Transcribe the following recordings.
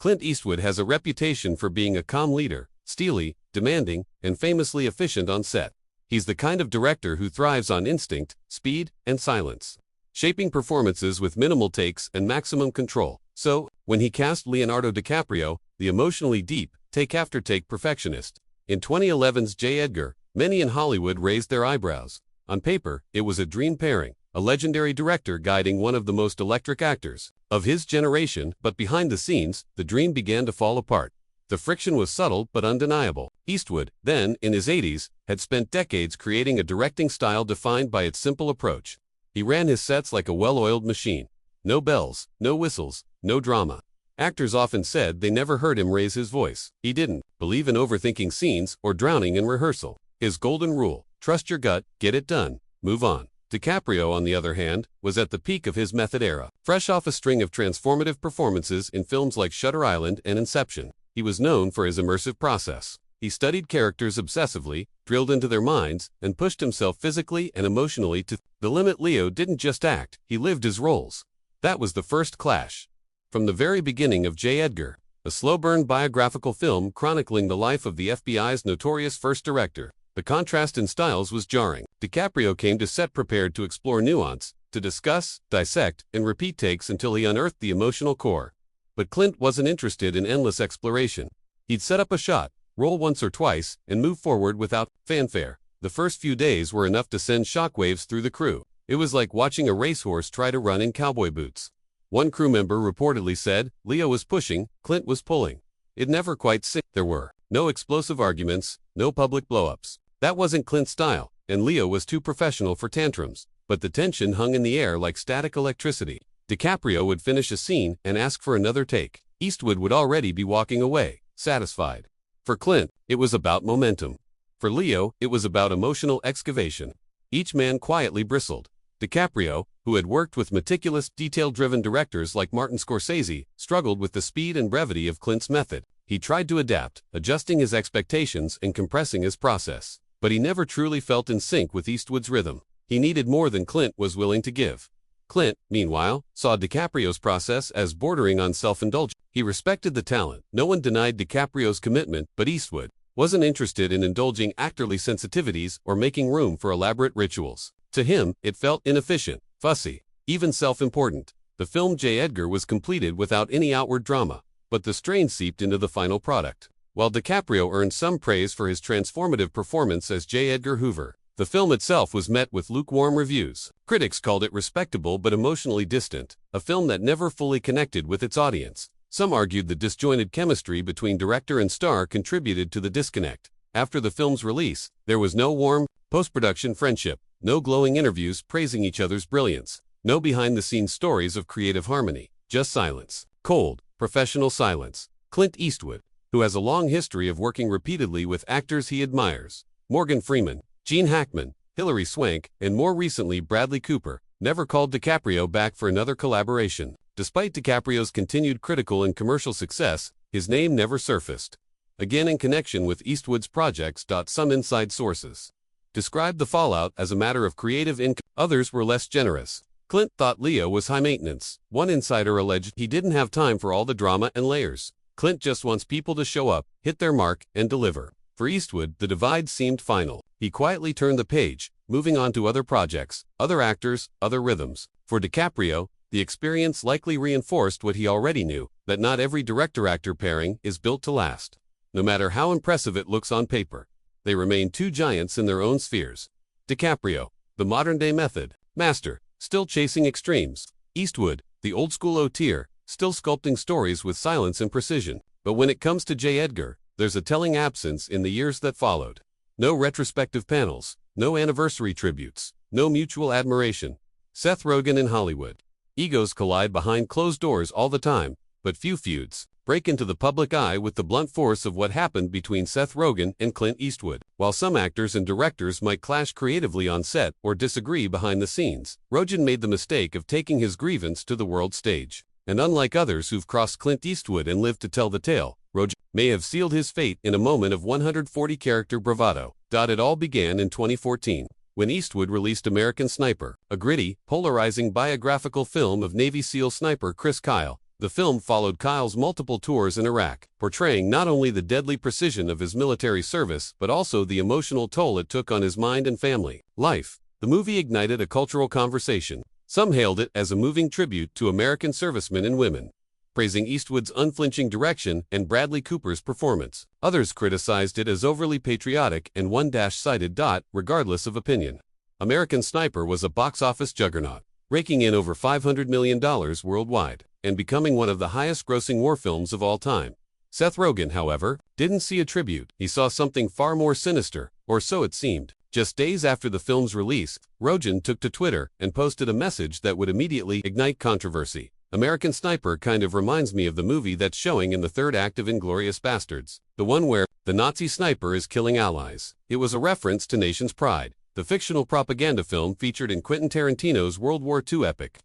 Clint Eastwood has a reputation for being a calm leader, steely, demanding, and famously efficient on set. He's the kind of director who thrives on instinct, speed, and silence, shaping performances with minimal takes and maximum control. So, when he cast Leonardo DiCaprio, the emotionally deep, take-after-take perfectionist, in 2011's J. Edgar, many in Hollywood raised their eyebrows. On paper, it was a dream pairing, a legendary director guiding one of the most electric actors of his generation, but behind the scenes, the dream began to fall apart. The friction was subtle but undeniable. Eastwood, then in his 80s, had spent decades creating a directing style defined by its simple approach. He ran his sets like a well-oiled machine. No bells, no whistles, no drama. Actors often said they never heard him raise his voice. He didn't believe in overthinking scenes or drowning in rehearsal. His golden rule: trust your gut, get it done, move on. DiCaprio, on the other hand, was at the peak of his method era. Fresh off a string of transformative performances in films like Shutter Island and Inception, he was known for his immersive process. He studied characters obsessively, drilled into their minds, and pushed himself physically and emotionally to the limit. Leo didn't just act, he lived his roles. That was the first clash. From the very beginning of J. Edgar, a slow-burn biographical film chronicling the life of the FBI's notorious first director, the contrast in styles was jarring. DiCaprio came to set prepared to explore nuance, to discuss, dissect, and repeat takes until he unearthed the emotional core. But Clint wasn't interested in endless exploration. He'd set up a shot, roll once or twice, and move forward without fanfare. The first few days were enough to send shockwaves through the crew. It was like watching a racehorse try to run in cowboy boots. One crew member reportedly said, "Leo was pushing, Clint was pulling. It never quite synced." There were no explosive arguments, no public blow-ups. That wasn't Clint's style, and Leo was too professional for tantrums. But the tension hung in the air like static electricity. DiCaprio would finish a scene and ask for another take. Eastwood would already be walking away, satisfied. For Clint, it was about momentum. For Leo, it was about emotional excavation. Each man quietly bristled. DiCaprio, who had worked with meticulous, detail-driven directors like Martin Scorsese, struggled with the speed and brevity of Clint's method. He tried to adapt, adjusting his expectations and compressing his process. But he never truly felt in sync with Eastwood's rhythm. He needed more than Clint was willing to give. Clint, meanwhile, saw DiCaprio's process as bordering on self-indulgence. He respected the talent. No one denied DiCaprio's commitment, but Eastwood wasn't interested in indulging actorly sensitivities or making room for elaborate rituals. To him, it felt inefficient, fussy, even self-important. The film J. Edgar was completed without any outward drama, but the strain seeped into the final product. While DiCaprio earned some praise for his transformative performance as J. Edgar Hoover, the film itself was met with lukewarm reviews. Critics called it respectable but emotionally distant, a film that never fully connected with its audience. Some argued the disjointed chemistry between director and star contributed to the disconnect. After the film's release, there was no warm, post-production friendship, no glowing interviews praising each other's brilliance, no behind-the-scenes stories of creative harmony, just silence. Cold, professional silence. Clint Eastwood, who has a long history of working repeatedly with actors he admires, Morgan Freeman, Gene Hackman, Hilary Swank, and more recently Bradley Cooper, never called DiCaprio back for another collaboration. Despite DiCaprio's continued critical and commercial success, his name never surfaced again in connection with Eastwood's projects. Some inside sources described the fallout as a matter of creative income. Others were less generous. Clint thought Leo was high maintenance. One insider alleged he didn't have time for all the drama and layers. Clint just wants people to show up, hit their mark, and deliver. For Eastwood, the divide seemed final. He quietly turned the page, moving on to other projects, other actors, other rhythms. For DiCaprio, the experience likely reinforced what he already knew, that not every director-actor pairing is built to last. No matter how impressive it looks on paper, they remain two giants in their own spheres. DiCaprio, the modern-day method master, still chasing extremes. Eastwood, the old-school auteur, still sculpting stories with silence and precision. But when it comes to J. Edgar, there's a telling absence in the years that followed. No retrospective panels, no anniversary tributes, no mutual admiration. Seth Rogen in Hollywood. Egos collide behind closed doors all the time, but few feuds break into the public eye with the blunt force of what happened between Seth Rogen and Clint Eastwood. While some actors and directors might clash creatively on set or disagree behind the scenes, Rogen made the mistake of taking his grievance to the world stage. And unlike others who've crossed Clint Eastwood and lived to tell the tale, Rogen may have sealed his fate in a moment of 140-character bravado. It all began in 2014, when Eastwood released American Sniper, a gritty, polarizing biographical film of Navy SEAL sniper Chris Kyle. The film followed Kyle's multiple tours in Iraq, portraying not only the deadly precision of his military service but also the emotional toll it took on his mind and family life. The movie ignited a cultural conversation. Some hailed it as a moving tribute to American servicemen and women, praising Eastwood's unflinching direction and Bradley Cooper's performance. Others criticized it as overly patriotic and one-sided. Regardless of opinion, American Sniper was a box office juggernaut, raking in over $500 million worldwide and becoming one of the highest-grossing war films of all time. Seth Rogen, however, didn't see a tribute. He saw something far more sinister, or so it seemed. Just days after the film's release, Rogen took to Twitter and posted a message that would immediately ignite controversy. American Sniper kind of reminds me of the movie that's showing in the third act of Inglourious Basterds, the one where the Nazi sniper is killing allies. It was a reference to Nation's Pride, the fictional propaganda film featured in Quentin Tarantino's World War II epic.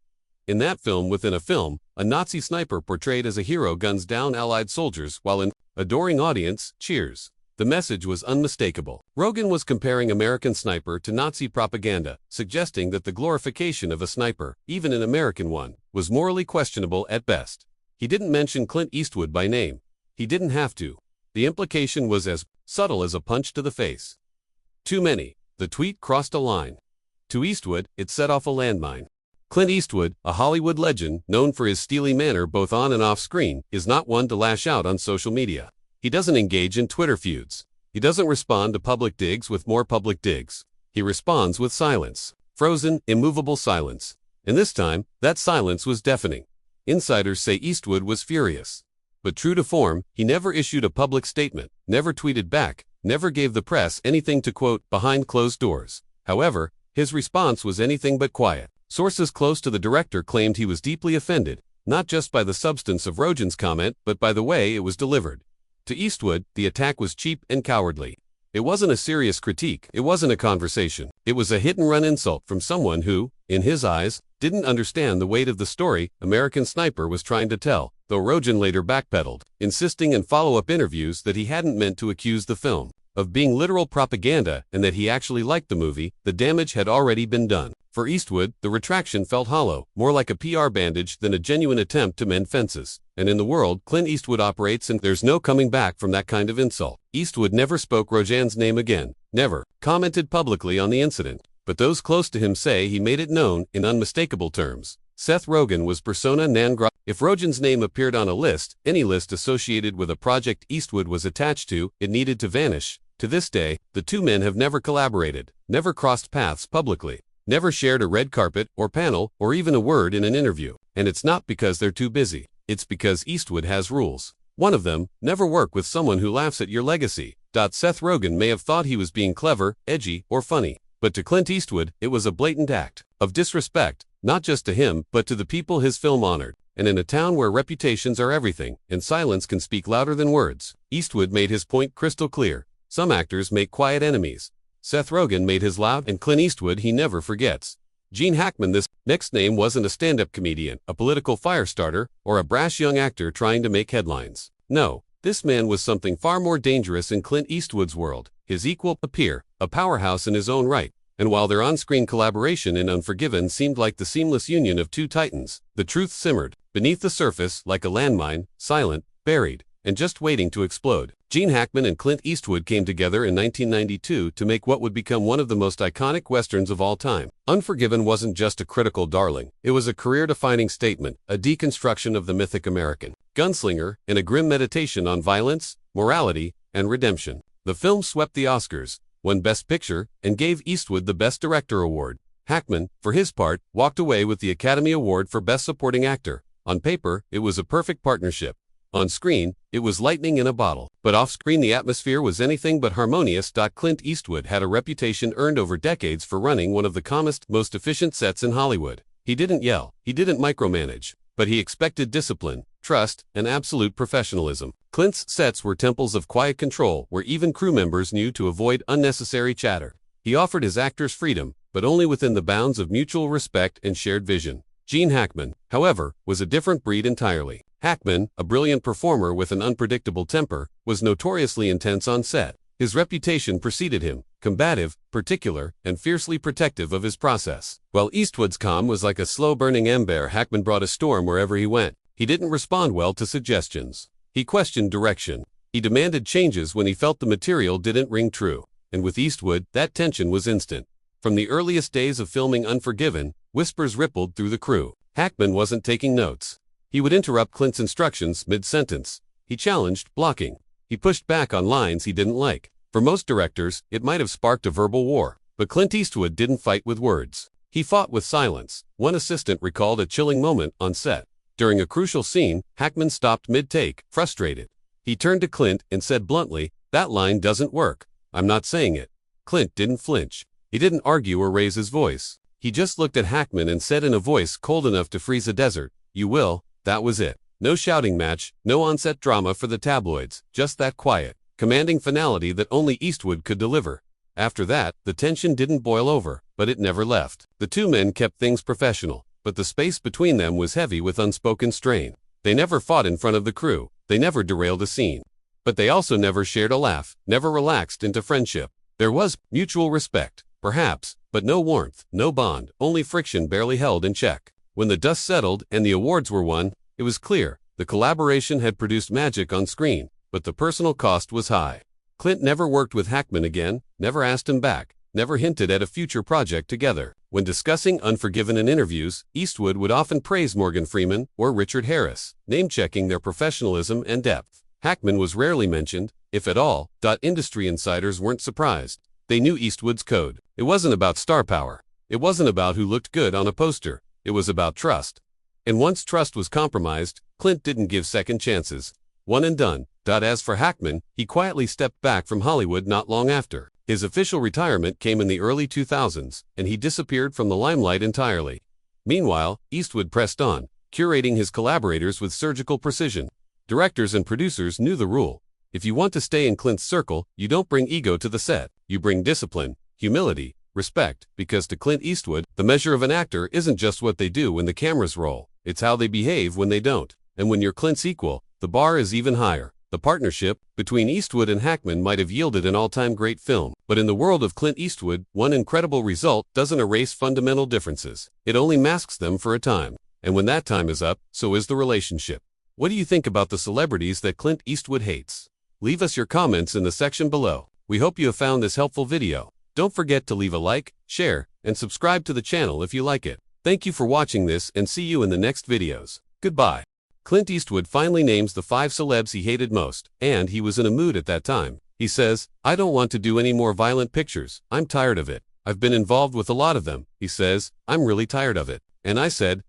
In that film within a film, a Nazi sniper portrayed as a hero guns down Allied soldiers while an adoring audience cheers. The message was unmistakable. Rogen was comparing American Sniper to Nazi propaganda, suggesting that the glorification of a sniper, even an American one, was morally questionable at best. He didn't mention Clint Eastwood by name. He didn't have to. The implication was as subtle as a punch to the face. Too many. The tweet crossed a line. To Eastwood, it set off a landmine. Clint Eastwood, a Hollywood legend known for his steely manner both on and off screen, is not one to lash out on social media. He doesn't engage in Twitter feuds. He doesn't respond to public digs with more public digs. He responds with silence. Frozen, immovable silence. And this time, that silence was deafening. Insiders say Eastwood was furious. But true to form, he never issued a public statement, never tweeted back, never gave the press anything to quote behind closed doors. However, his response was anything but quiet. Sources close to the director claimed he was deeply offended, not just by the substance of Rogen's comment, but by the way it was delivered. To Eastwood, the attack was cheap and cowardly. It wasn't a serious critique, it wasn't a conversation. It was a hit-and-run insult from someone who, in his eyes, didn't understand the weight of the story American Sniper was trying to tell, though Rogen later backpedaled, insisting in follow-up interviews that he hadn't meant to accuse the film of being literal propaganda and that he actually liked the movie. The damage had already been done. For Eastwood, the retraction felt hollow, more like a PR bandage than a genuine attempt to mend fences. And in the world Clint Eastwood operates in, there's no coming back from that kind of insult. Eastwood never spoke Rogen's name again, never commented publicly on the incident, but those close to him say he made it known in unmistakable terms. Seth Rogen was persona non grata. If Rogen's name appeared on a list, any list associated with a project Eastwood was attached to, it needed to vanish. To this day, the two men have never collaborated, never crossed paths publicly, never shared a red carpet or panel or even a word in an interview. And it's not because they're too busy. It's because Eastwood has rules. One of them, never work with someone who laughs at your legacy. Seth Rogen may have thought he was being clever, edgy, or funny, but to Clint Eastwood, it was a blatant act of disrespect, not just to him, but to the people his film honored. And in a town where reputations are everything, and silence can speak louder than words, Eastwood made his point crystal clear. Some actors make quiet enemies. Seth Rogen made his loud, and Clint Eastwood he never forgets. Gene Hackman, this next name, wasn't a stand-up comedian, a political firestarter, or a brash young actor trying to make headlines. No, this man was something far more dangerous in Clint Eastwood's world, his equal, a peer, a powerhouse in his own right. And while their on-screen collaboration in Unforgiven seemed like the seamless union of two titans, the truth simmered beneath the surface like a landmine, silent, buried, and just waiting to explode. Gene Hackman and Clint Eastwood came together in 1992 to make what would become one of the most iconic westerns of all time. Unforgiven wasn't just a critical darling, it was a career-defining statement, a deconstruction of the mythic American gunslinger, and a grim meditation on violence, morality, and redemption. The film swept the Oscars, won Best Picture, and gave Eastwood the Best Director award. Hackman, for his part, walked away with the Academy Award for Best Supporting Actor. On paper, it was a perfect partnership. On screen, it was lightning in a bottle, but off-screen the atmosphere was anything but harmonious. Clint Eastwood had a reputation earned over decades for running one of the calmest, most efficient sets in Hollywood. He didn't yell, he didn't micromanage, but he expected discipline, trust, and absolute professionalism. Clint's sets were temples of quiet control where even crew members knew to avoid unnecessary chatter. He offered his actors freedom, but only within the bounds of mutual respect and shared vision. Gene Hackman, however, was a different breed entirely. Hackman, a brilliant performer with an unpredictable temper, was notoriously intense on set. His reputation preceded him, combative, particular, and fiercely protective of his process. While Eastwood's calm was like a slow-burning ember, Hackman brought a storm wherever he went. He didn't respond well to suggestions. He questioned direction. He demanded changes when he felt the material didn't ring true. And with Eastwood, that tension was instant. From the earliest days of filming Unforgiven, whispers rippled through the crew. Hackman wasn't taking notes. He would interrupt Clint's instructions mid-sentence. He challenged blocking. He pushed back on lines he didn't like. For most directors, it might have sparked a verbal war. But Clint Eastwood didn't fight with words. He fought with silence. One assistant recalled a chilling moment on set. During a crucial scene, Hackman stopped mid-take, frustrated. He turned to Clint and said bluntly, "That line doesn't work. I'm not saying it." Clint didn't flinch. He didn't argue or raise his voice. He just looked at Hackman and said in a voice cold enough to freeze a desert, "You will." That was it. No shouting match, no on-set drama for the tabloids, just that quiet, commanding finality that only Eastwood could deliver. After that, the tension didn't boil over, but it never left. The two men kept things professional, but the space between them was heavy with unspoken strain. They never fought in front of the crew. They never derailed a scene. But they also never shared a laugh, never relaxed into friendship. There was mutual respect, perhaps, but no warmth, no bond, only friction barely held in check. When the dust settled and the awards were won, it was clear the collaboration had produced magic on screen, but the personal cost was high. Clint never worked with Hackman again, never asked him back, never hinted at a future project together. When discussing Unforgiven in interviews, Eastwood would often praise Morgan Freeman or Richard Harris, name-checking their professionalism and depth. Hackman was rarely mentioned, if at all. Industry insiders weren't surprised. They knew Eastwood's code. It wasn't about star power. It wasn't about who looked good on a poster. It was about trust. And once trust was compromised, Clint didn't give second chances. One and done. As for Hackman, he quietly stepped back from Hollywood not long after. His official retirement came in the early 2000s, and he disappeared from the limelight entirely. Meanwhile, Eastwood pressed on, curating his collaborators with surgical precision. Directors and producers knew the rule. If you want to stay in Clint's circle, you don't bring ego to the set. You bring discipline, humility, respect, because to Clint Eastwood, the measure of an actor isn't just what they do when the cameras roll. It's how they behave when they don't. And when you're Clint's equal, the bar is even higher. The partnership between Eastwood and Hackman might have yielded an all-time great film, but in the world of Clint Eastwood, one incredible result doesn't erase fundamental differences. It only masks them for a time. And when that time is up, so is the relationship. What do you think about the celebrities that Clint Eastwood hates? Leave us your comments in the section below. We hope you have found this helpful video. Don't forget to leave a like, share, and subscribe to the channel if you like it. Thank you for watching this and see you in the next videos. Goodbye. Clint Eastwood finally names the 5 celebs he hated most, and he was in a mood at that time. He says, "I don't want to do any more violent pictures. I'm tired of it. I've been involved with a lot of them." He says, "I'm really tired of it." And I said,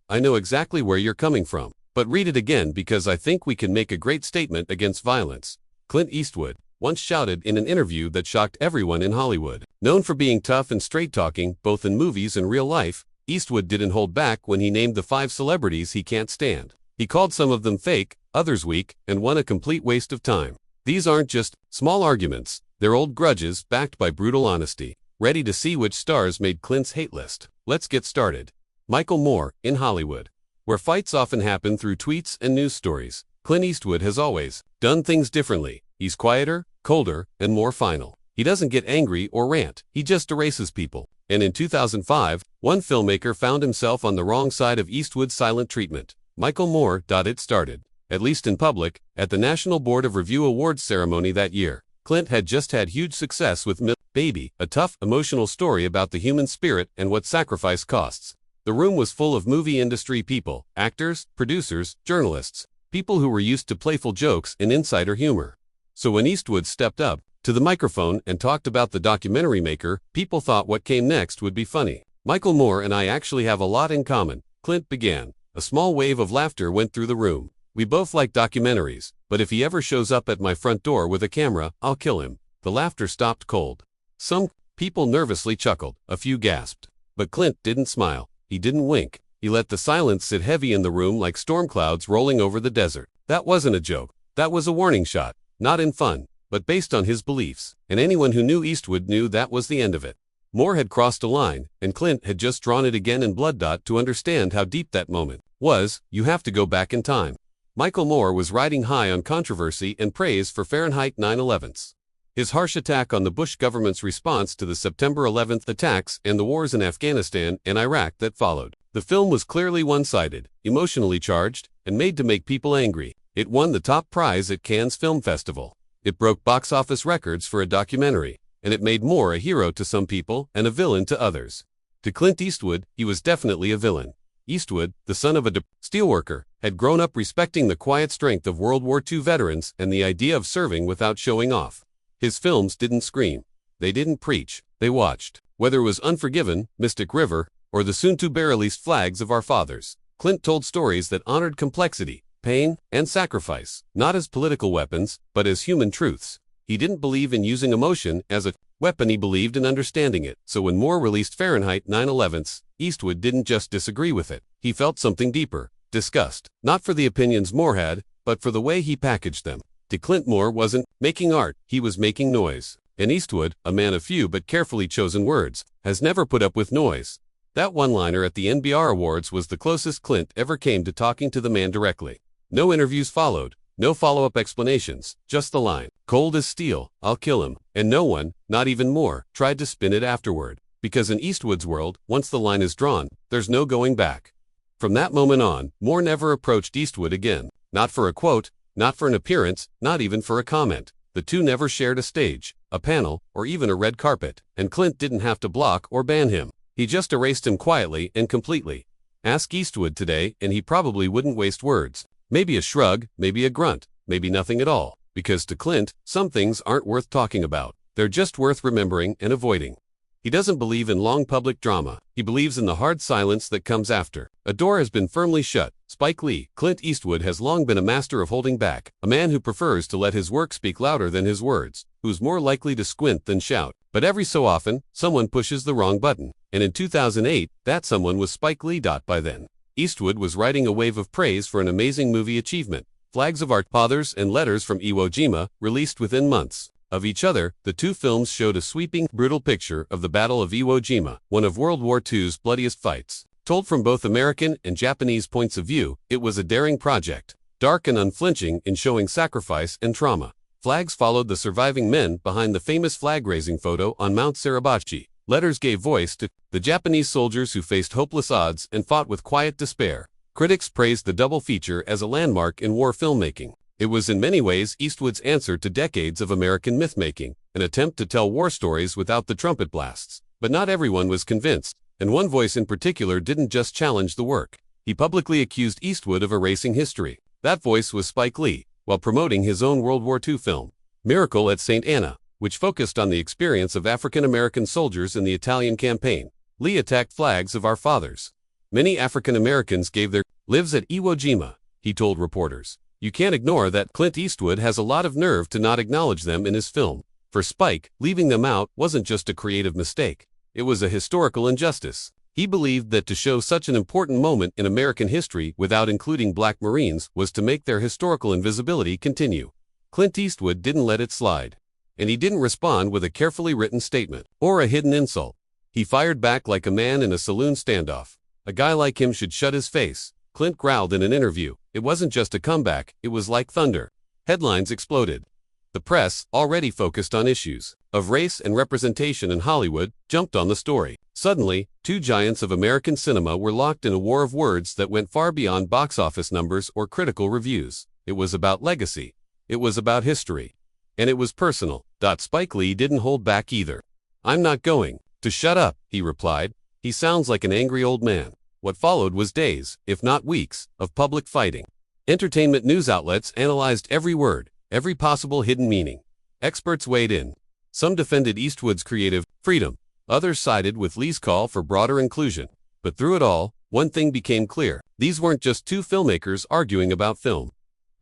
I know exactly where you're coming from. But read it again because I think we can make a great statement against violence. Clint Eastwood once shouted in an interview that shocked everyone in Hollywood. Known for being tough and straight-talking, both in movies and real life, Eastwood didn't hold back when he named the 5 celebrities he can't stand. He called some of them fake, others weak, and one a complete waste of time. These aren't just small arguments, they're old grudges backed by brutal honesty. Ready to see which stars made Clint's hate list? Let's get started. Michael Moore, in Hollywood. Where fights often happen through tweets and news stories, Clint Eastwood has always done things differently. He's quieter, colder, and more final. He doesn't get angry or rant, he just erases people. And in 2005, one filmmaker found himself on the wrong side of Eastwood's silent treatment. Michael Moore. It started, at least in public, at the National Board of Review Awards ceremony that year. Clint had just had huge success with Baby, a tough, emotional story about the human spirit and what sacrifice costs. The room was full of movie industry people, actors, producers, journalists, people who were used to playful jokes and insider humor. So when Eastwood stepped up to the microphone and talked about the documentary maker, people thought what came next would be funny. "Michael Moore and I actually have a lot in common," Clint began. A small wave of laughter went through the room. "We both like documentaries, but if he ever shows up at my front door with a camera, I'll kill him." The laughter stopped cold. Some people nervously chuckled, a few gasped. But Clint didn't smile. He didn't wink. He let the silence sit heavy in the room like storm clouds rolling over the desert. That wasn't a joke. That was a warning shot. Not in fun, but based on his beliefs. And anyone who knew Eastwood knew that was the end of it. Moore had crossed a line, and Clint had just drawn it again in blood. To understand how deep that moment was, you have to go back in time. Michael Moore was riding high on controversy and praise for Fahrenheit 9/11. his harsh attack on the Bush government's response to the September 11th attacks and the wars in Afghanistan and Iraq that followed. The film was clearly one-sided, emotionally charged, and made to make people angry. It won the top prize at Cannes Film Festival. It broke box office records for a documentary, and it made Moore a hero to some people and a villain to others. To Clint Eastwood, he was definitely a villain. Eastwood, the son of a steelworker, had grown up respecting the quiet strength of World War II veterans and the idea of serving without showing off. His films didn't scream. They didn't preach. They watched. Whether it was Unforgiven, Mystic River, or the soon-to-be-released Flags of Our Fathers, Clint told stories that honored complexity, pain, and sacrifice, not as political weapons, but as human truths. He didn't believe in using emotion as a weapon, he believed in understanding it. So when Moore released Fahrenheit 9/11, Eastwood didn't just disagree with it. He felt something deeper, disgust, not for the opinions Moore had, but for the way he packaged them. To Clint, Moore wasn't making art, he was making noise. And Eastwood, a man of few but carefully chosen words, has never put up with noise. That one-liner at the NBR Awards was the closest Clint ever came to talking to the man directly. No interviews followed, no follow-up explanations, just the line, "Cold as steel, I'll kill him," and no one, not even Moore, tried to spin it afterward. Because in Eastwood's world, once the line is drawn, there's no going back. From that moment on, Moore never approached Eastwood again. Not for a quote, not for an appearance, not even for a comment. The two never shared a stage, a panel, or even a red carpet, and Clint didn't have to block or ban him. He just erased him quietly and completely. Ask Eastwood today, and he probably wouldn't waste words. Maybe a shrug, maybe a grunt, maybe nothing at all. Because to Clint, some things aren't worth talking about. They're just worth remembering and avoiding. He doesn't believe in long public drama. He believes in the hard silence that comes after. A door has been firmly shut. Spike Lee, Clint Eastwood has long been a master of holding back, a man who prefers to let his work speak louder than his words, who's more likely to squint than shout. But every so often, someone pushes the wrong button. And in 2008, that someone was Spike Lee. By then, Eastwood was riding a wave of praise for an amazing movie achievement. Flags of Our Fathers and Letters from Iwo Jima, released within months of each other, the two films showed a sweeping, brutal picture of the Battle of Iwo Jima, one of World War II's bloodiest fights. Told from both American and Japanese points of view, it was a daring project, dark and unflinching in showing sacrifice and trauma. Flags followed the surviving men behind the famous flag-raising photo on Mount Suribachi. Letters gave voice to the Japanese soldiers who faced hopeless odds and fought with quiet despair. Critics praised the double feature as a landmark in war filmmaking. It was in many ways Eastwood's answer to decades of American myth-making, an attempt to tell war stories without the trumpet blasts. But not everyone was convinced, and one voice in particular didn't just challenge the work. He publicly accused Eastwood of erasing history. That voice was Spike Lee, while promoting his own World War II film, Miracle at St. Anna, which focused on the experience of African-American soldiers in the Italian campaign. Lee attacked Flags of Our Fathers. Many African Americans gave their lives at Iwo Jima, he told reporters. You can't ignore that Clint Eastwood has a lot of nerve to not acknowledge them in his film. For Spike, leaving them out wasn't just a creative mistake. It was a historical injustice. He believed that to show such an important moment in American history without including Black Marines was to make their historical invisibility continue. Clint Eastwood didn't let it slide. And he didn't respond with a carefully written statement or a hidden insult. He fired back like a man in a saloon standoff. A guy like him should shut his face, Clint growled in an interview. It wasn't just a comeback, it was like thunder. Headlines exploded. The press, already focused on issues of race and representation in Hollywood, jumped on the story. Suddenly, two giants of American cinema were locked in a war of words that went far beyond box office numbers or critical reviews. It was about legacy. It was about history. And it was personal. Spike Lee didn't hold back either. I'm not going to shut up, he replied. He sounds like an angry old man. What followed was days, if not weeks, of public fighting. Entertainment news outlets analyzed every word, every possible hidden meaning. Experts weighed in. Some defended Eastwood's creative freedom. Others sided with Lee's call for broader inclusion. But through it all, one thing became clear. These weren't just two filmmakers arguing about film.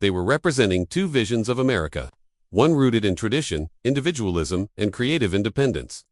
They were representing two visions of America. One rooted in tradition, individualism, and creative independence.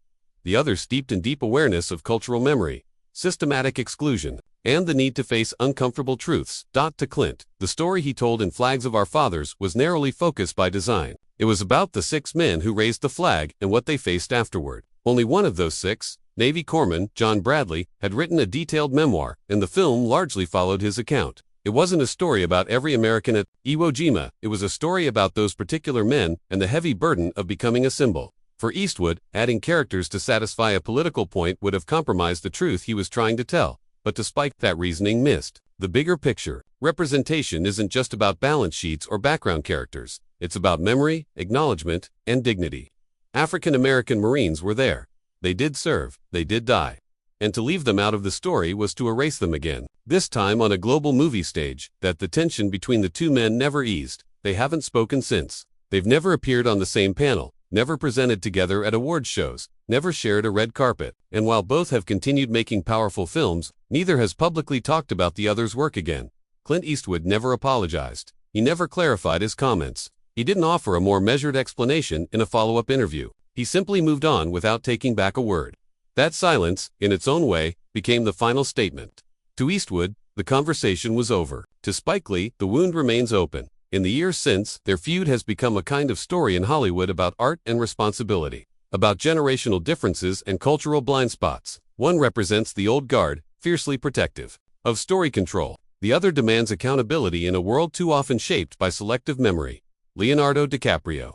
The other steeped in deep awareness of cultural memory, systematic exclusion, and the need to face uncomfortable truths. To Clint, the story he told in Flags of Our Fathers was narrowly focused by design. It was about the 6 men who raised the flag and what they faced afterward. Only one of those 6, Navy Corpsman John Bradley, had written a detailed memoir, and the film largely followed his account. It wasn't a story about every American at Iwo Jima, it was a story about those particular men and the heavy burden of becoming a symbol. For Eastwood, adding characters to satisfy a political point would have compromised the truth he was trying to tell, but despite that reasoning missed the bigger picture. Representation isn't just about balance sheets or background characters, it's about memory, acknowledgement, and dignity. African American Marines were there. They did serve, they did die. And to leave them out of the story was to erase them again. This time on a global movie stage, that the tension between the two men never eased. They haven't spoken since. They've never appeared on the same panel, never presented together at awards shows, never shared a red carpet. And while both have continued making powerful films, neither has publicly talked about the other's work again. Clint Eastwood never apologized. He never clarified his comments. He didn't offer a more measured explanation in a follow-up interview. He simply moved on without taking back a word. That silence, in its own way, became the final statement. To Eastwood, the conversation was over. To Spike Lee, the wound remains open. In the years since, their feud has become a kind of story in Hollywood about art and responsibility, about generational differences and cultural blind spots. One represents the old guard, fiercely protective of story control. The other demands accountability in a world too often shaped by selective memory. Leonardo DiCaprio.